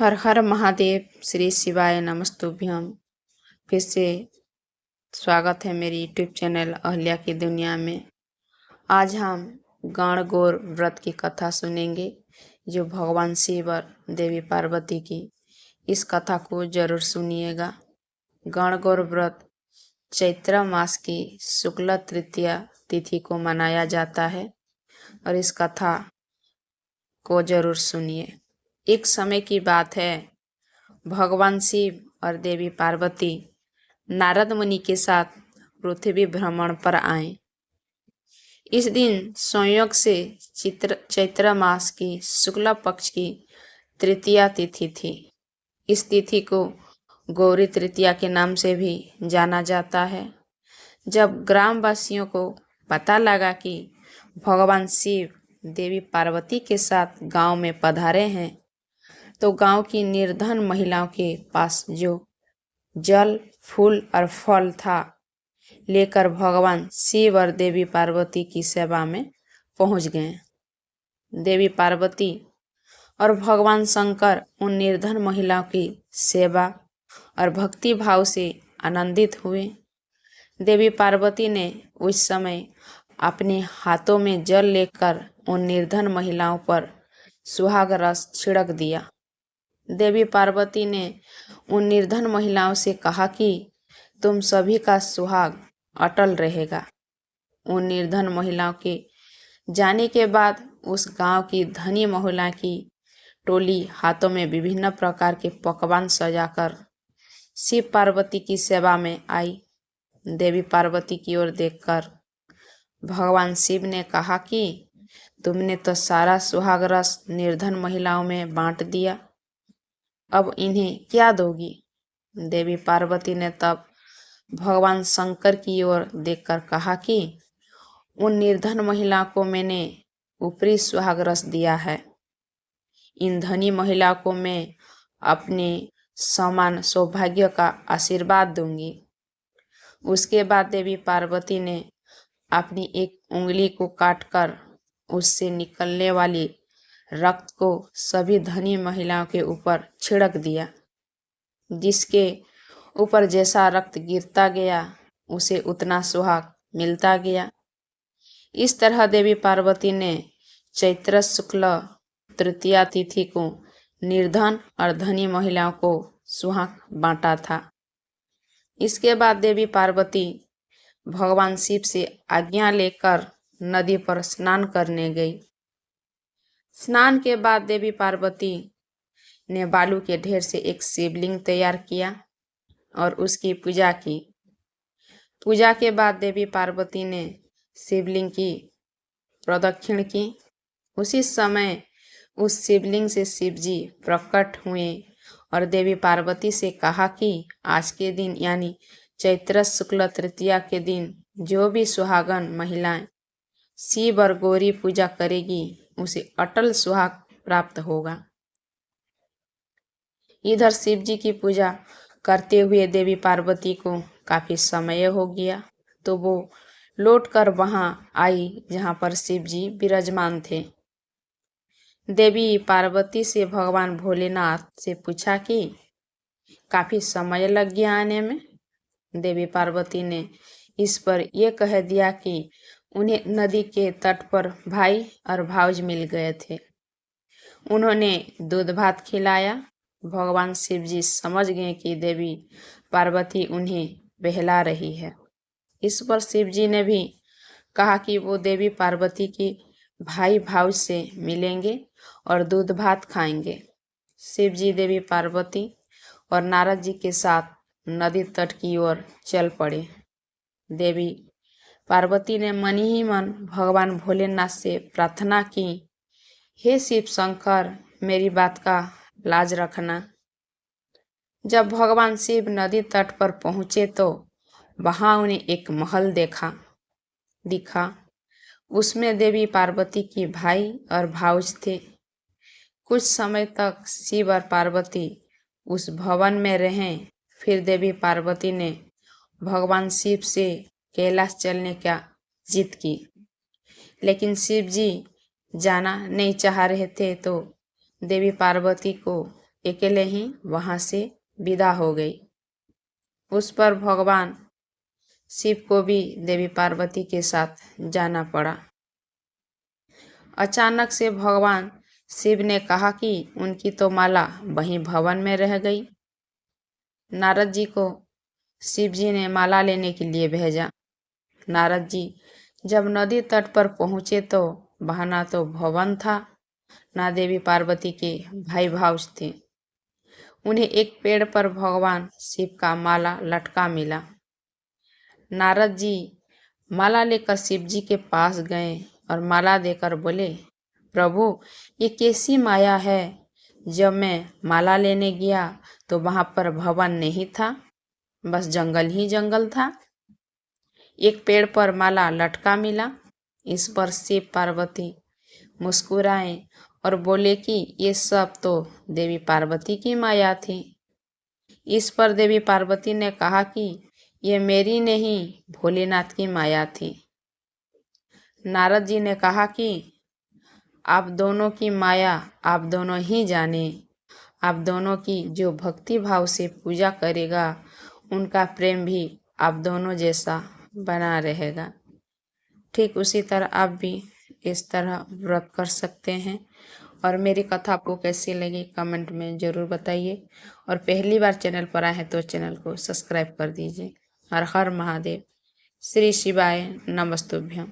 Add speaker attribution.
Speaker 1: हर हर महादेव। श्री शिवाय नमस्तुभ्यम। फिर से स्वागत है मेरी यूट्यूब चैनल अहल्या की दुनिया में। आज हम गणगौर व्रत की कथा सुनेंगे, जो भगवान शिव और देवी पार्वती की। इस कथा को जरूर सुनिएगा। गणगौर व्रत चैत्र मास की शुक्ल तृतीया तिथि को मनाया जाता है और इस कथा को जरूर सुनिए। एक समय की बात है, भगवान शिव और देवी पार्वती नारद मुनि के साथ पृथ्वी भ्रमण पर आए। इस दिन संयोग से चैत्र मास की शुक्ल पक्ष की तृतीया तिथि थी। इस तिथि को गौरी तृतीया के नाम से भी जाना जाता है। जब ग्रामवासियों को पता लगा कि भगवान शिव देवी पार्वती के साथ गांव में पधारे हैं, तो गांव की निर्धन महिलाओं के पास जो जल, फूल और फल था, लेकर भगवान शिव और देवी पार्वती की सेवा में पहुंच गए। देवी पार्वती और भगवान शंकर उन निर्धन महिलाओं की सेवा और भक्ति भाव से आनंदित हुए। देवी पार्वती ने उस समय अपने हाथों में जल लेकर उन निर्धन महिलाओं पर सुहाग रस छिड़क दिया। देवी पार्वती ने उन निर्धन महिलाओं से कहा कि तुम सभी का सुहाग अटल रहेगा। उन निर्धन महिलाओं के जाने के बाद उस गांव की धनी महिला की टोली हाथों में विभिन्न प्रकार के पकवान सजाकर शिव पार्वती की सेवा में आई। देवी पार्वती की ओर देखकर भगवान शिव ने कहा कि तुमने तो सारा सुहाग रस निर्धन महिलाओं में बांट दिया, अब इन्हें क्या दोगी? देवी पार्वती ने तब भगवान शंकर की ओर देखकर कहा कि उन निर्धन महिलाओं को मैंने ऊपरी सुहाग रस दिया है, इन धनी महिलाओं को मैं अपने समान सौभाग्य का आशीर्वाद दूंगी। उसके बाद देवी पार्वती ने अपनी एक उंगली को काटकर उससे निकलने वाली रक्त को सभी धनी महिलाओं के ऊपर छिड़क दिया। जिसके ऊपर जैसा रक्त गिरता गया, उसे उतना सुहाग मिलता गया। इस तरह देवी पार्वती ने चैत्र शुक्ल तृतीया तिथि को निर्धन और धनी महिलाओं को सुहाग बांटा था। इसके बाद देवी पार्वती भगवान शिव से आज्ञा लेकर नदी पर स्नान करने गई। स्नान के बाद देवी पार्वती ने बालू के ढेर से एक शिवलिंग तैयार किया और उसकी पूजा की। पूजा के बाद देवी पार्वती ने शिवलिंग की प्रदक्षिण की। उसी समय उस शिवलिंग से शिवजी प्रकट हुए और देवी पार्वती से कहा कि आज के दिन यानी चैत्र शुक्ल तृतीया के दिन जो भी सुहागन महिलाएं शिव और गौरी पूजा करेगी, उसे अटल सुहाग प्राप्त होगा। इधर शिवजी की पूजा करते हुए देवी पार्वती को काफी समय हो गया, तो वो लौटकर वहां आई जहां पर शिवजी विराजमान थे। देवी पार्वती से भगवान भोलेनाथ से पूछा कि काफी समय लग गया आने में। देवी पार्वती ने इस पर यह कह दिया कि उन्हें नदी के तट पर भाई और भाउज मिल गए थे। उन्होंने दूध भात खिलाया। भगवान शिवजी समझ गए कि देवी पार्वती उन्हें बहला रही है। इस पर शिवजी ने भी कहा कि वो देवी पार्वती की भाई भाउज से मिलेंगे और दूध भात खाएंगे। शिवजी देवी पार्वती और नारद जी के साथ नदी तट की ओर चल पड़े। देवी पार्वती ने मन ही मन भगवान भोलेनाथ से प्रार्थना की, हे शिव शंकर, मेरी बात का लाज रखना। जब भगवान शिव नदी तट पर पहुंचे तो वहां उन्हें एक महल दिखा। उसमें देवी पार्वती की भाई और भाउज थे। कुछ समय तक शिव और पार्वती उस भवन में रहे। फिर देवी पार्वती ने भगवान शिव से कैलाश चलने का जिद की, लेकिन शिव जी जाना नहीं चाह रहे थे, तो देवी पार्वती को अकेले ही वहां से विदा हो गई। उस पर भगवान शिव को भी देवी पार्वती के साथ जाना पड़ा। अचानक से भगवान शिव ने कहा कि उनकी तो माला वहीं भवन में रह गई। नारद जी को शिव जी ने माला लेने के लिए भेजा। नारद जी जब नदी तट पर पहुंचे तो वहां ना तो भवन था, ना देवी पार्वती के भाई भाउज थे। उन्हें एक पेड़ पर भगवान शिव का माला लटका मिला। नारद जी माला लेकर शिव जी के पास गए और माला देकर बोले, प्रभु ये कैसी माया है। जब मैं माला लेने गया तो वहां पर भवन नहीं था, बस जंगल ही जंगल था। एक पेड़ पर माला लटका मिला। इस पर शिव पार्वती मुस्कुराए और बोले कि ये सब तो देवी पार्वती की माया थी। इस पर देवी पार्वती ने कहा कि ये मेरी नहीं, भोलेनाथ की माया थी। नारद जी ने कहा कि आप दोनों की माया आप दोनों ही जाने। आप दोनों की जो भक्ति भाव से पूजा करेगा उनका प्रेम भी आप दोनों जैसा बना रहेगा। ठीक उसी तरह आप भी इस तरह व्रत कर सकते हैं। और मेरी कथा आपको कैसी लगी कमेंट में ज़रूर बताइए। और पहली बार चैनल पर आए हैं तो चैनल को सब्सक्राइब कर दीजिए। हर हर महादेव। श्री शिवाय नमस्तुभ्यम।